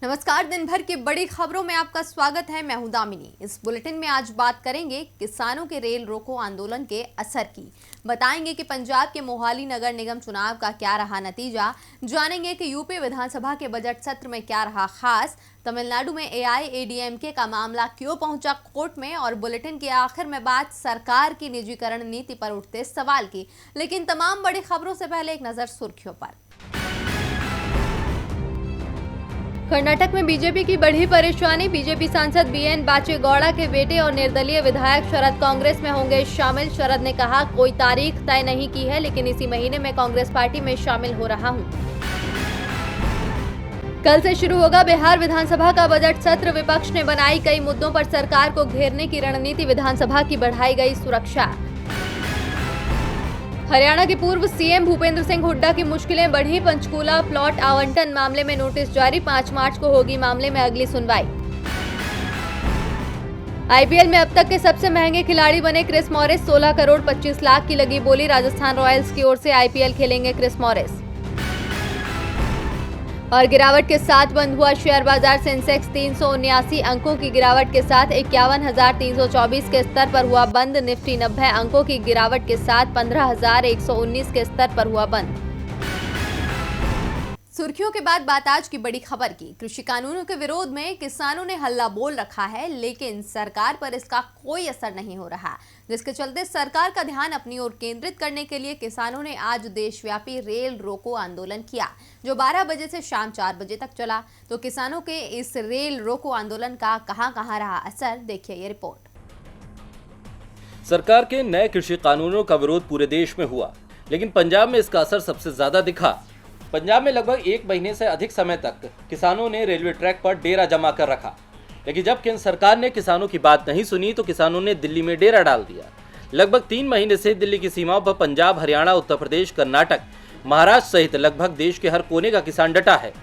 नमस्कार, दिन भर की बड़ी खबरों में आपका स्वागत है। मैं हूं दामिनी। इस बुलेटिन में आज बात करेंगे किसानों के रेल रोको आंदोलन के असर की। बताएंगे कि पंजाब के मोहाली नगर निगम चुनाव का क्या रहा नतीजा। जानेंगे कि यूपी विधानसभा के बजट सत्र में क्या रहा खास। तमिलनाडु में एआईएडीएमके का मामला क्यों पहुंचा कोर्ट में। और बुलेटिन के आखिर में बात सरकार की निजीकरण नीति पर उठते सवाल की। लेकिन तमाम बड़ी खबरों से पहले एक नजर सुर्खियों पर। कर्नाटक में बीजेपी की बढ़ी परेशानी। बीजेपी सांसद बीएन बाचेगौड़ा के बेटे और निर्दलीय विधायक शरद कांग्रेस में होंगे शामिल। शरद ने कहा, कोई तारीख तय नहीं की है, लेकिन इसी महीने में कांग्रेस पार्टी में शामिल हो रहा हूं। कल से शुरू होगा बिहार विधानसभा का बजट सत्र। विपक्ष ने बनाई कई मुद्दों पर सरकार को घेरने की रणनीति। विधानसभा की बढ़ाई गई सुरक्षा। हरियाणा के पूर्व सीएम भूपेंद्र सिंह हुड्डा की मुश्किलें बढ़ी। पंचकूला प्लॉट आवंटन मामले में नोटिस जारी। 5 मार्च को होगी मामले में अगली सुनवाई। आईपीएल में अब तक के सबसे महंगे खिलाड़ी बने क्रिस मॉरिस। 16 करोड़ 25 लाख की लगी बोली। राजस्थान रॉयल्स की ओर से आईपीएल खेलेंगे क्रिस मॉरिस। और गिरावट के साथ बंद हुआ शेयर बाजार। सेंसेक्स 379 अंकों की गिरावट के साथ 51,324 के स्तर पर हुआ बंद। निफ्टी 90 अंकों की गिरावट के साथ 15,119 के स्तर पर हुआ बंद। सुर्खियों के बाद बात आज की बड़ी खबर की। कृषि कानूनों के विरोध में किसानों ने हल्ला बोल रखा है, लेकिन सरकार पर इसका कोई असर नहीं हो रहा, जिसके चलते सरकार का ध्यान अपनी ओर केंद्रित करने के लिए किसानों ने आज देशव्यापी रेल रोको आंदोलन किया, जो 12 बजे से शाम 4 बजे तक चला। तो किसानों के इस रेल रोको आंदोलन का कहां रहा असर, देखिए ये रिपोर्ट। सरकार के नए कृषि कानूनों का विरोध पूरे देश में हुआ, लेकिन पंजाब में इसका असर सबसे ज्यादा दिखा। पंजाब में लगभग 1 महीने से अधिक समय तक किसानों ने रेलवे ट्रैक पर डेरा जमा कर रखा, लेकिन जब केंद्र सरकार ने किसानों की बात नहीं सुनी तो किसानों ने दिल्ली में डेरा डाल दिया। लगभग 3 महीने से दिल्ली की सीमाओं पर पंजाब, हरियाणा, उत्तर प्रदेश, कर्नाटक, महाराष्ट्र सहित लगभग देश के हर कोने का किसान डटा है।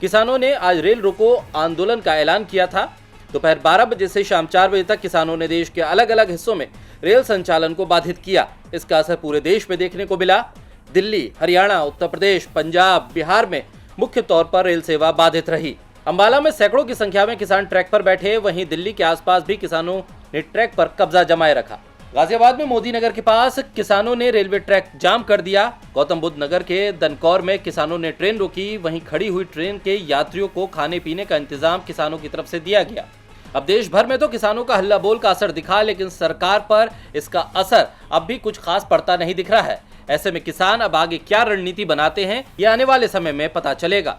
किसानों ने आज रेल रोको आंदोलन का ऐलान किया था। दोपहर 12 बजे से शाम 4 बजे तक किसानों ने देश के अलग अलग हिस्सों में रेल संचालन को बाधित किया। इसका असर पूरे देश में देखने को मिला। दिल्ली, हरियाणा, उत्तर प्रदेश, पंजाब, बिहार में मुख्य तौर पर रेल सेवा बाधित रही। अंबाला में सैकड़ों की संख्या में किसान ट्रैक पर बैठे। वहीं दिल्ली के आसपास भी किसानों ने ट्रैक पर कब्जा जमाए रखा। गाजियाबाद में मोदी नगर के पास किसानों ने रेलवे ट्रैक जाम कर दिया। गौतम बुद्ध नगर के दनकौर में किसानों ने ट्रेन रोकी। वहीं खड़ी हुई ट्रेन के यात्रियों को खाने पीने का इंतजाम किसानों की तरफ से दिया गया। अब देश भर में तो किसानों का हल्ला बोल का असर दिखा, लेकिन सरकार पर इसका असर अब भी कुछ खास पड़ता नहीं दिख रहा है। ऐसे में किसान अब आगे क्या रणनीति बनाते हैं, ये आने वाले समय में पता चलेगा।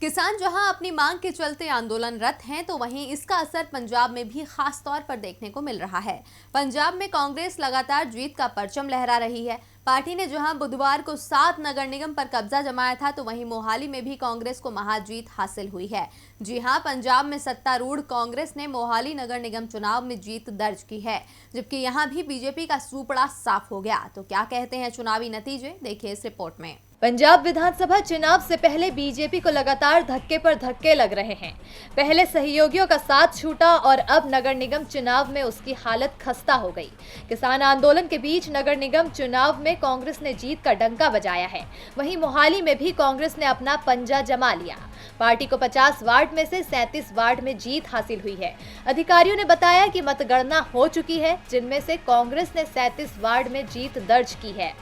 किसान जहां अपनी मांग के चलते आंदोलनरत हैं, तो वहीं इसका असर पंजाब में भी खास तौर पर देखने को मिल रहा है। पंजाब में कांग्रेस लगातार जीत का परचम लहरा रही है। पार्टी ने जहां बुधवार को 7 नगर निगम पर कब्जा जमाया था, तो वहीं मोहाली में भी कांग्रेस को महाजीत हासिल हुई है। जी हां, पंजाब में सत्तारूढ़ कांग्रेस ने मोहाली नगर निगम चुनाव में जीत दर्ज की है, जबकि यहां भी बीजेपी का सूपड़ा साफ हो गया। तो क्या कहते हैं चुनावी नतीजे, देखिए इस रिपोर्ट में। पंजाब विधानसभा चुनाव से पहले बीजेपी को लगातार धक्के पर धक्के लग रहे हैं। पहले सहयोगियों का साथ छूटा और अब नगर निगम चुनाव में उसकी हालत खस्ता हो गई। किसान आंदोलन के बीच नगर निगम चुनाव में कांग्रेस ने जीत का डंका बजाया है। वहीं मोहाली में भी कांग्रेस ने अपना पंजा जमा लिया। पार्टी को 50 वार्ड में से 37 वार्ड में जीत हासिल हुई है। अधिकारियों ने बताया कि मतगणना हो चुकी है, जिनमें से कांग्रेस ने 37 वार्ड में जीत दर्ज की है।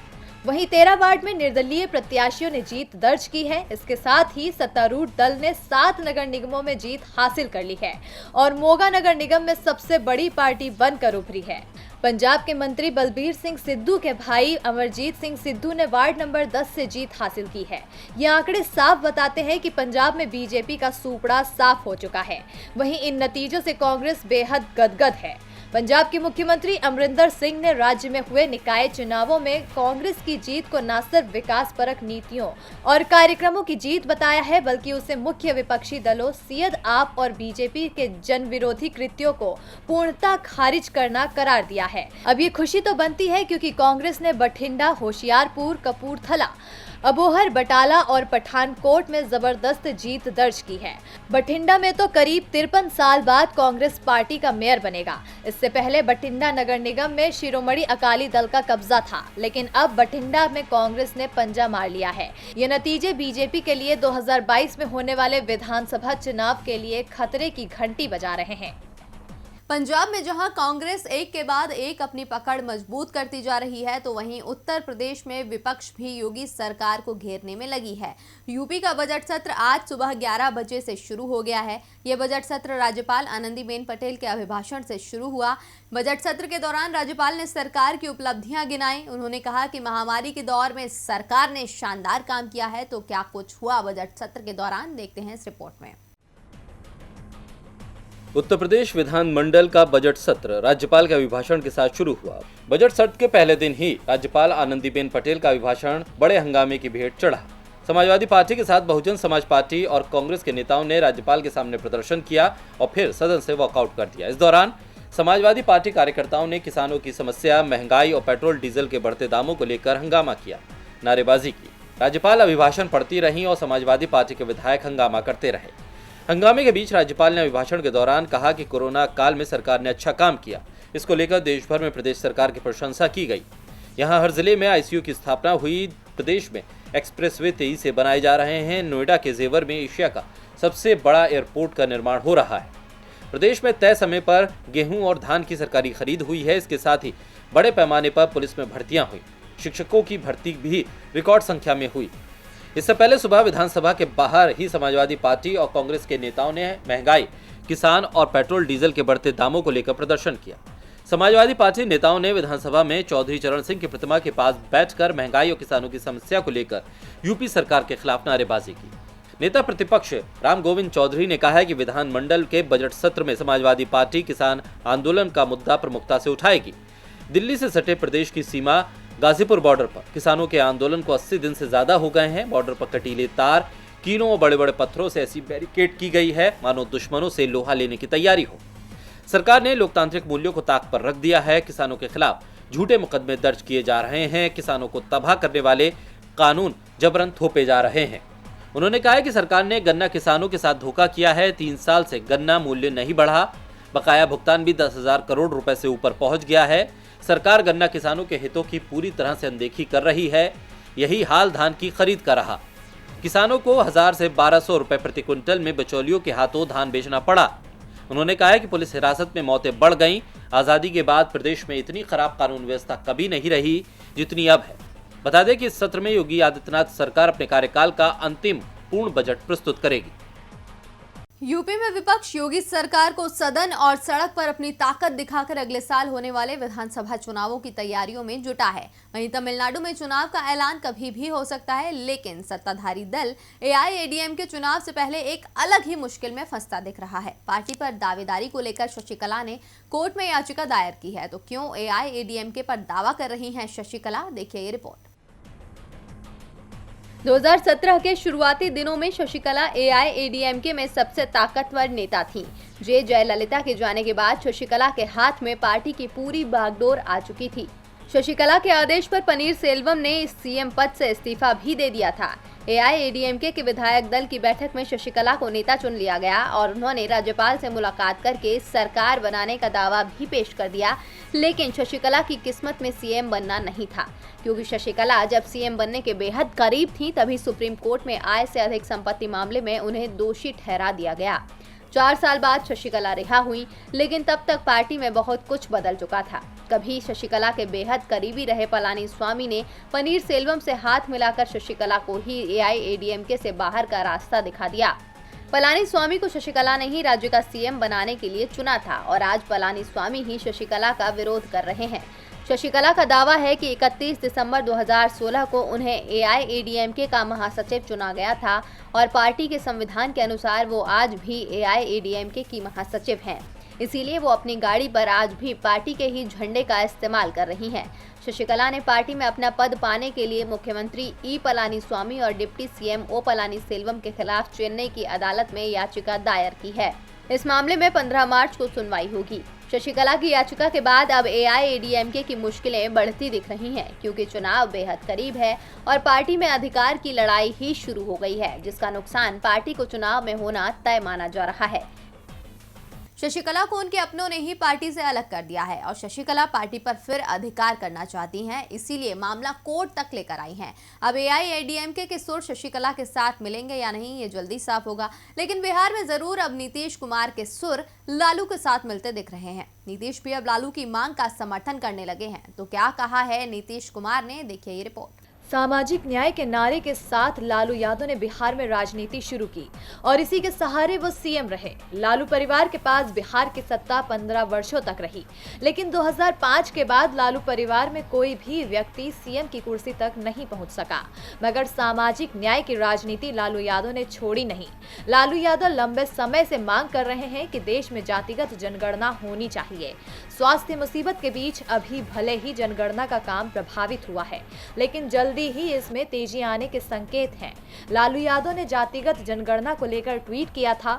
वहीं 13 वार्ड में निर्दलीय प्रत्याशियों ने जीत दर्ज की है। इसके साथ ही सत्तारूढ़ दल ने 7 नगर निगमों में जीत हासिल कर ली है और मोगा नगर निगम में सबसे बड़ी पार्टी बनकर उभरी है। पंजाब के मंत्री बलबीर सिंह सिद्धू के भाई अमरजीत सिंह सिद्धू ने वार्ड नंबर 10 से जीत हासिल की है। ये आंकड़े साफ बताते हैं कि पंजाब में बीजेपी का सूपड़ा साफ हो चुका है। वहीं इन नतीजों से कांग्रेस बेहद गदगद है। पंजाब के मुख्यमंत्री अमरिंदर सिंह ने राज्य में हुए निकाय चुनावों में कांग्रेस की जीत को न सिर्फ विकास परक नीतियों और कार्यक्रमों की जीत बताया है, बल्कि उसे मुख्य विपक्षी दलों सियद आप और बीजेपी के जन विरोधी कृत्यों को पूर्णतः खारिज करना करार दिया है। अब ये खुशी तो बनती है क्योंकि कांग्रेस ने बठिंडा, होशियारपुर, कपूरथला, अबोहर, बटाला और पठानकोट में जबरदस्त जीत दर्ज की है। बठिंडा में तो करीब 53 साल बाद कांग्रेस पार्टी का मेयर बनेगा। इससे पहले बठिंडा नगर निगम में शिरोमणि अकाली दल का कब्जा था, लेकिन अब बठिंडा में कांग्रेस ने पंजा मार लिया है। ये नतीजे बीजेपी के लिए 2022 में होने वाले विधानसभा चुनाव के लिए खतरे की घंटी बजा रहे हैं। पंजाब में जहां कांग्रेस एक के बाद एक अपनी पकड़ मजबूत करती जा रही है, तो वहीं उत्तर प्रदेश में विपक्ष भी योगी सरकार को घेरने में लगी है। यूपी का बजट सत्र आज सुबह 11 बजे से शुरू हो गया है। यह बजट सत्र राज्यपाल आनंदीबेन पटेल के अभिभाषण से शुरू हुआ। बजट सत्र के दौरान राज्यपाल ने सरकार की उपलब्धियां गिनाई। उन्होंने कहा कि महामारी के दौर में सरकार ने शानदार काम किया है। तो क्या कुछ हुआ बजट सत्र के दौरान, देखते हैं इस रिपोर्ट में। उत्तर प्रदेश विधानमंडल का बजट सत्र राज्यपाल के अभिभाषण के साथ शुरू हुआ। बजट सत्र के पहले दिन ही राज्यपाल आनंदीबेन पटेल का अभिभाषण बड़े हंगामे की भेंट चढ़ा। समाजवादी पार्टी के साथ बहुजन समाज पार्टी और कांग्रेस के नेताओं ने राज्यपाल के सामने प्रदर्शन किया और फिर सदन से वॉकआउट कर दिया। इस दौरान समाजवादी पार्टी कार्यकर्ताओं ने किसानों की समस्या, महंगाई और पेट्रोल डीजल के बढ़ते दामों को लेकर हंगामा किया, नारेबाजी की। राज्यपाल अभिभाषण पढ़ती रहीं और समाजवादी पार्टी के विधायक हंगामा करते रहे। हंगामे के बीच राज्यपाल ने अभिभाषण के दौरान कहा कि कोरोना काल में सरकार ने अच्छा काम किया। इसको लेकर देश भर में प्रदेश सरकार की प्रशंसा की गई। यहां हर जिले में आईसीयू की स्थापना हुई। प्रदेश में एक्सप्रेसवे तेजी से बनाए जा रहे हैं। नोएडा के जेवर में एशिया का सबसे बड़ा एयरपोर्ट का निर्माण हो रहा है। प्रदेश में तय समय पर गेहूं और धान की सरकारी खरीद हुई है। इसके साथ ही बड़े पैमाने पर पुलिस में भर्तियां हुई। शिक्षकों की भर्ती भी रिकॉर्ड संख्या में हुई। इससे पहले सुबह विधानसभा के बाहर ही समाजवादी पार्टी और कांग्रेस के नेताओं ने महंगाई, किसान और पेट्रोल डीजल के बढ़ते दामों को लेकर प्रदर्शन किया। समाजवादी पार्टी नेताओं ने विधानसभा में चौधरी चरण सिंह की प्रतिमा के पास बैठकर महंगाई और किसानों की समस्या को लेकर यूपी सरकार के खिलाफ नारेबाजी की। नेता प्रतिपक्ष राम गोविंद चौधरी ने कहा है कि विधानमंडल के बजट सत्र में समाजवादी पार्टी किसान आंदोलन का मुद्दा प्रमुखता से उठाएगी। दिल्ली से सटे प्रदेश की सीमा गाजीपुर बॉर्डर पर किसानों के आंदोलन को 80 दिन से ज्यादा हो गए हैं। बॉर्डर पर कटीले तार, कीलों और बड़े बड़े पत्थरों से ऐसी बैरिकेड की गई है मानो दुश्मनों से लोहा लेने की तैयारी हो। सरकार ने लोकतांत्रिक मूल्यों को ताक पर रख दिया है। किसानों के खिलाफ झूठे मुकदमे दर्ज किए जा रहे हैं। किसानों को तबाह करने वाले कानून जबरन थोपे जा रहे हैं। उन्होंने कहा है कि सरकार ने गन्ना किसानों के साथ धोखा किया है। 3 साल से गन्ना मूल्य नहीं बढ़ा। बकाया भुगतान भी 10,000 करोड़ रुपए से ऊपर पहुंच गया है। सरकार गन्ना किसानों के हितों की पूरी तरह से अनदेखी कर रही है। यही हाल धान की खरीद का रहा। किसानों को 1000 से 1200 रुपए प्रति क्विंटल में बिचौलियों के हाथों धान बेचना पड़ा। उन्होंने कहा है कि पुलिस हिरासत में मौतें बढ़ गईं। आजादी के बाद प्रदेश में इतनी खराब कानून व्यवस्था कभी नहीं रही जितनी अब है। बता दें कि इस सत्र में योगी आदित्यनाथ सरकार अपने कार्यकाल का अंतिम पूर्ण बजट प्रस्तुत करेगी। यूपी में विपक्ष योगी सरकार को सदन और सड़क पर अपनी ताकत दिखाकर अगले साल होने वाले विधानसभा चुनावों की तैयारियों में जुटा है। वहीं तमिलनाडु में चुनाव का ऐलान कभी भी हो सकता है, लेकिन सत्ताधारी दल एआईएडीएमके चुनाव से पहले एक अलग ही मुश्किल में फंसता दिख रहा है। पार्टी पर दावेदारी को लेकर शशिकला ने कोर्ट में याचिका दायर की है। तो क्यों एआईएडीएमके पर दावा कर रही हैं शशिकला, देखिए ये रिपोर्ट। 2017 के शुरुआती दिनों में शशिकला एआईएडीएमके में सबसे ताकतवर नेता थीं। जयललिता के जाने के बाद शशिकला के हाथ में पार्टी की पूरी बागडोर आ चुकी थी। शशिकला के आदेश पर पनीरसेल्वम ने इस सीएम पद से इस्तीफा भी दे दिया था। एआईएडीएमके के विधायक दल की बैठक में शशिकला को नेता चुन लिया गया और उन्होंने राज्यपाल से मुलाकात करके सरकार बनाने का दावा भी पेश कर दिया। लेकिन शशिकला की किस्मत में सीएम बनना नहीं था, क्योंकि शशिकला जब सीएम बनने के बेहद करीब थी तभी सुप्रीम कोर्ट में आय से अधिक संपत्ति मामले में उन्हें दोषी ठहरा दिया गया। 4 साल बाद शशिकला रिहा हुई, लेकिन तब तक पार्टी में बहुत कुछ बदल चुका था। कभी शशिकला के बेहद करीबी रहे पलानीस्वामी ने पनीरसेल्वम से हाथ मिलाकर शशिकला को ही एआईएडीएमके से बाहर का रास्ता दिखा दिया। पलानीस्वामी को शशिकला ने ही राज्य का सीएम बनाने के लिए चुना था और आज पलानीस्वामी ही शशिकला का विरोध कर रहे हैं। शशिकला का दावा है कि 31 दिसंबर 2016 को उन्हें एआईएडीएमके का महासचिव चुना गया था और पार्टी के संविधान के अनुसार वो आज भी एआईएडीएमके की महासचिव हैं। इसीलिए वो अपनी गाड़ी पर आज भी पार्टी के ही झंडे का इस्तेमाल कर रही हैं। शशिकला ने पार्टी में अपना पद पाने के लिए मुख्यमंत्री ई पलानीस्वामी और डिप्टी सीएम ओ पलानीसेल्वम के खिलाफ चेन्नई की अदालत में याचिका दायर की है। इस मामले में 15 मार्च को सुनवाई होगी। शशिकला की याचिका के बाद अब एआईएडीएमके की मुश्किलें बढ़ती दिख रही हैं, क्योंकि चुनाव बेहद करीब है और पार्टी में अधिकार की लड़ाई ही शुरू हो गई है, जिसका नुकसान पार्टी को चुनाव में होना तय माना जा रहा है। शशिकला को उनके अपनों ने ही पार्टी से अलग कर दिया है और शशिकला पार्टी पर फिर अधिकार करना चाहती हैं, इसीलिए मामला कोर्ट तक लेकर आई हैं। अब एआईएडीएमके के सुर शशिकला के साथ मिलेंगे या नहीं, ये जल्दी साफ होगा, लेकिन बिहार में जरूर अब नीतीश कुमार के सुर लालू के साथ मिलते दिख रहे हैं। नीतीश भी अब लालू की मांग का समर्थन करने लगे हैं। तो क्या कहा है नीतीश कुमार ने, देखिए ये रिपोर्ट। सामाजिक न्याय के नारे के साथ लालू यादव ने बिहार में राजनीति शुरू की और इसी के सहारे वो सीएम रहे। लालू परिवार के पास बिहार की सत्ता 15 वर्षों तक रही, लेकिन 2005 के बाद लालू परिवार में कोई भी व्यक्ति सीएम की कुर्सी तक नहीं पहुंच सका। मगर सामाजिक न्याय की राजनीति लालू यादव ने छोड़ी नहीं। लालू यादव लंबे समय से मांग कर रहे हैं कि देश में जातिगत जनगणना होनी चाहिए। स्वास्थ्य मुसीबत के बीच अभी भले ही जनगणना का काम प्रभावित हुआ है, लेकिन जल्दी ही इसमें तेजी आने के संकेत हैं। लालू यादव ने जातिगत जनगणना को लेकर ट्वीट किया था,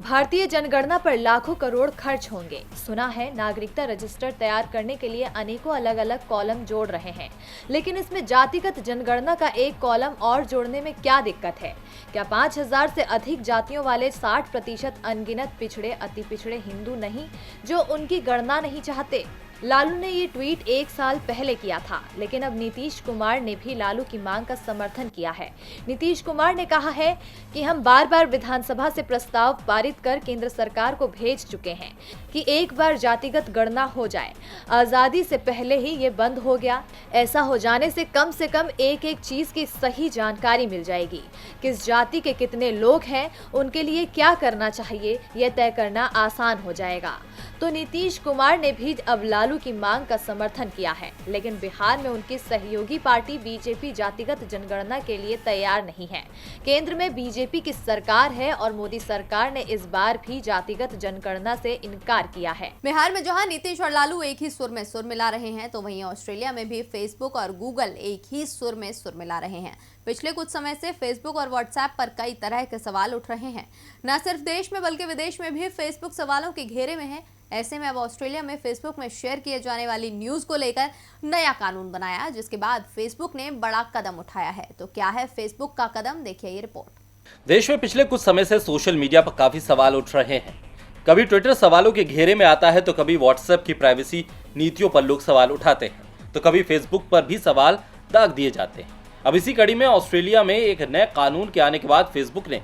भारतीय जनगणना पर लाखों करोड़ खर्च होंगे। सुना है नागरिकता रजिस्टर तैयार करने के लिए अनेकों अलग अलग कॉलम जोड़ रहे हैं, लेकिन इसमें जातिगत जनगणना का एक कॉलम और जोड़ने में क्या दिक्कत है? क्या 5000 से अधिक जातियों वाले 60% अनगिनत पिछड़े अति पिछड़े हिंदू नहीं जो उनकी गणना नहीं चाहते? लालू ने ये ट्वीट 1 साल पहले किया था, लेकिन अब नीतीश कुमार ने भी लालू की मांग का समर्थन किया है। नीतीश कुमार ने कहा है कि हम बार बार विधानसभा से प्रस्ताव पारित कर केंद्र सरकार को भेज चुके हैं कि एक बार जातिगत गणना हो जाए। आजादी से पहले ही ये बंद हो गया। ऐसा हो जाने से कम एक एक चीज की सही जानकारी मिल जाएगी। किस जाति के कितने लोग हैं, उनके लिए क्या करना चाहिए, यह तय करना आसान हो जाएगा। तो नीतीश कुमार ने भी अब लालू की मांग का समर्थन किया है, लेकिन बिहार में उनकी सहयोगी पार्टी बीजेपी जातिगत जनगणना के लिए तैयार नहीं है। केंद्र में बीजेपी की सरकार है और मोदी सरकार ने इस बार भी जातिगत जनगणना से इनकार किया है। बिहार में जहां नीतीश और लालू एक ही सुर में सुर मिला रहे हैं, तो वहीं ऑस्ट्रेलिया में भी फेसबुक और गूगल एक ही सुर में सुर मिला रहे हैं। पिछले कुछ समय से फेसबुक और व्हाट्सएप पर कई तरह के सवाल उठ रहे हैं। न सिर्फ देश में बल्कि विदेश में भी फेसबुक सवालों के घेरे में है। ऐसे में अब ऑस्ट्रेलिया में फेसबुक में शेयर किए जाने वाली न्यूज को लेकर नया कानून बनाया, जिसके बाद फेसबुक ने बड़ा कदम उठाया है। तो क्या है फेसबुक का कदम, देखिए ये रिपोर्ट। देश में पिछले कुछ समय से सोशल मीडिया पर काफी सवाल उठ रहे हैं। कभी ट्विटर सवालों के घेरे में आता है, तो कभी व्हाट्सएप की प्राइवेसी नीतियों पर लोग सवाल उठाते हैं, तो कभी फेसबुक पर भी सवाल दाग दिए जाते हैं। अब इसी कड़ी में ऑस्ट्रेलिया में एक नए कानून के आने के बाद फेसबुक ने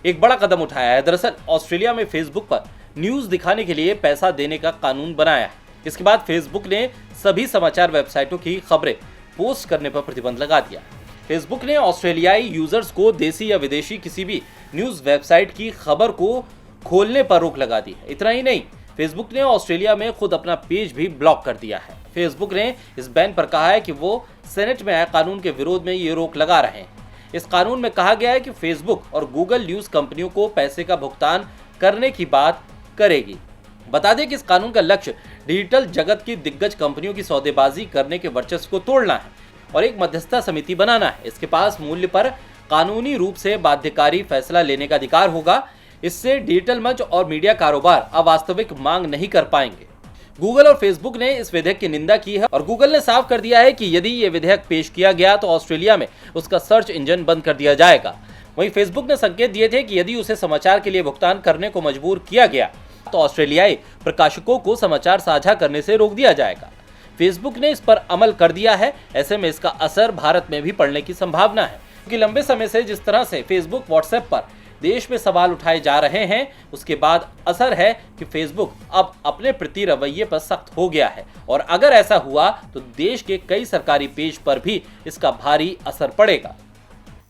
एक बड़ा कदम उठाया है। दरअसल ऑस्ट्रेलिया में फेसबुक पर न्यूज दिखाने के लिए पैसा देने का कानून बनाया है। इसके बाद फेसबुक ने सभी समाचार वेबसाइटों की खबरें पोस्ट करने पर प्रतिबंध लगा दिया। फेसबुक ने ऑस्ट्रेलियाई यूजर्स को देसी या विदेशी किसी भी न्यूज वेबसाइट की खबर को खोलने पर रोक लगा दी है। इतना ही नहीं, फेसबुक ने ऑस्ट्रेलिया में खुद अपना पेज भी ब्लॉक कर दिया है। फेसबुक ने इस बैन पर कहा है कि वो सेनेट में आए कानून के विरोध में ये रोक लगा रहे हैं। इस कानून में कहा गया है कि फेसबुक और गूगल न्यूज कंपनियों को पैसे का भुगतान करने की बात करेगी। बता दें कि इस कानून का लक्ष्य डिजिटल जगत की दिग्गज कंपनियों की सौदेबाजी करने के वर्चस्व को तोड़ना है और एक मध्यस्थता समिति बनाना है। इसके पास मूल्य पर कानूनी रूप से बाध्यकारी फैसला लेने का अधिकार होगा। इससे डिजिटल मंच और मीडिया कारोबार अवास्तविक मांग नहीं कर पाएंगे। गूगल और फेसबुक ने इस विधेयक की निंदा की है और गूगल ने साफ कर दिया है कि यदि ये विधेयक पेश किया गया तो ऑस्ट्रेलिया में उसका सर्च इंजन बंद कर दिया जाएगा। वहीं फेसबुक ने संकेत दिए थे कि यदि उसे समाचार के लिए भुगतान करने को मजबूर किया गया तो ऑस्ट्रेलियाई प्रकाशकों को समाचार साझा करने से रोक दिया जाएगा। फेसबुक ने इस पर अमल कर दिया है। ऐसे में इसका असर भारत में भी पड़ने की संभावना है, क्योंकि लंबे समय से जिस तरह से फेसबुक व्हाट्सएप पर देश में सवाल उठाए जा रहे हैं, उसके बाद असर है कि फेसबुक अब अपने प्रति रवैये पर सख्त हो गया है और अगर ऐसा हुआ तो देश के कई सरकारी पेज पर भी इसका भारी असर पड़ेगा।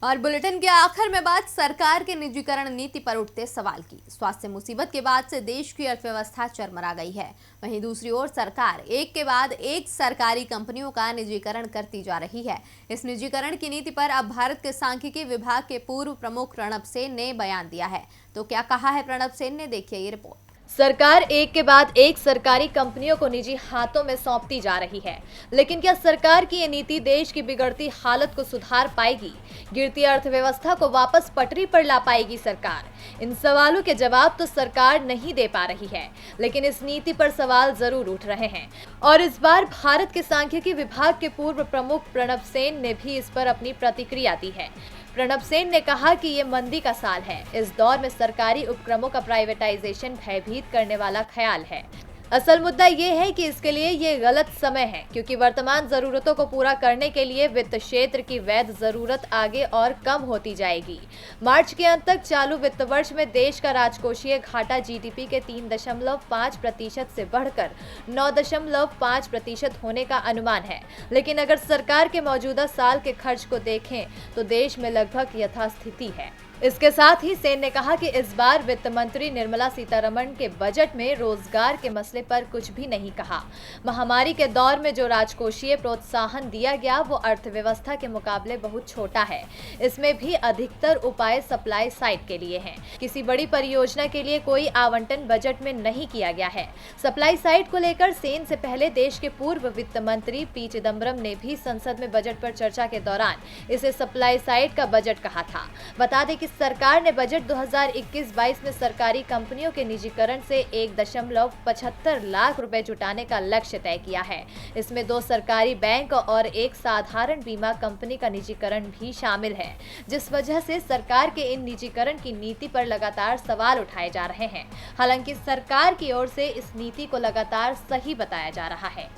और बुलेटिन के आखिर में बात सरकार के निजीकरण नीति पर उठते सवाल की। स्वास्थ्य मुसीबत के बाद से देश की अर्थव्यवस्था चरमरा गई है। वहीं दूसरी ओर सरकार एक के बाद एक सरकारी कंपनियों का निजीकरण करती जा रही है। इस निजीकरण की नीति पर अब भारत के सांख्यिकी विभाग के पूर्व प्रमुख प्रणब सेन ने बयान दिया है। तो क्या कहा है प्रणब सेन ने, देखिए ये रिपोर्ट। सरकार एक के बाद एक सरकारी कंपनियों को निजी हाथों में सौंपती जा रही है, लेकिन क्या सरकार की ये नीति देश की बिगड़ती हालत को सुधार पाएगी? गिरती अर्थव्यवस्था को वापस पटरी पर ला पाएगी सरकार? इन सवालों के जवाब तो सरकार नहीं दे पा रही है, लेकिन इस नीति पर सवाल जरूर उठ रहे हैं। और इस बार भारत के सांख्यिकी विभाग के पूर्व प्रमुख प्रणब सेन ने भी इस पर अपनी प्रतिक्रिया दी है। प्रणब सेन ने कहा कि ये मंदी का साल है। इस दौर में सरकारी उपक्रमों का प्राइवेटाइजेशन भयभीत करने वाला ख्याल है। असल मुद्दा ये है कि इसके लिए ये गलत समय है, क्योंकि वर्तमान जरूरतों को पूरा करने के लिए वित्त क्षेत्र की वैध जरूरत आगे और कम होती जाएगी। मार्च के अंत तक चालू वित्त वर्ष में देश का राजकोषीय घाटा जीडीपी के 3.5% से बढ़कर 9.5% होने का अनुमान है। लेकिन अगर सरकार के मौजूदा साल के खर्च को देखें तो देश में लगभग यथास्थिति है। इसके साथ ही सेन ने कहा कि इस बार वित्त मंत्री निर्मला सीतारमण के बजट में रोजगार के मसले पर कुछ भी नहीं कहा। महामारी के दौर में जो राजकोषीय प्रोत्साहन दिया गया वो अर्थव्यवस्था के मुकाबले बहुत छोटा है। इसमें भी अधिकतर उपाय सप्लाई साइड के लिए हैं। किसी बड़ी परियोजना के लिए कोई आवंटन बजट में नहीं किया गया है। सप्लाई साइड को लेकर सेन से पहले देश के पूर्व वित्त मंत्री पी चिदम्बरम ने भी संसद में बजट पर चर्चा के दौरान इसे सप्लाई साइड का बजट कहा था। बता दें कि सरकार ने बजट 2021-22 में सरकारी कंपनियों के निजीकरण से 1.75 लाख रुपए जुटाने का लक्ष्य तय किया है। इसमें 2 सरकारी बैंक और 1 साधारण बीमा कंपनी का निजीकरण भी शामिल है, जिस वजह से सरकार के इन निजीकरण की नीति पर लगातार सवाल उठाए जा रहे हैं। हालांकि सरकार की ओर से इस नीति को लगातार सही बताया जा रहा है।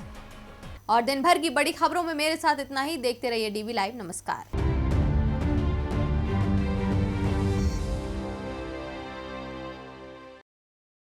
और दिन भर की बड़ी खबरों में मेरे साथ इतना ही। देखते रहिए डीवी लाइव। नमस्कार।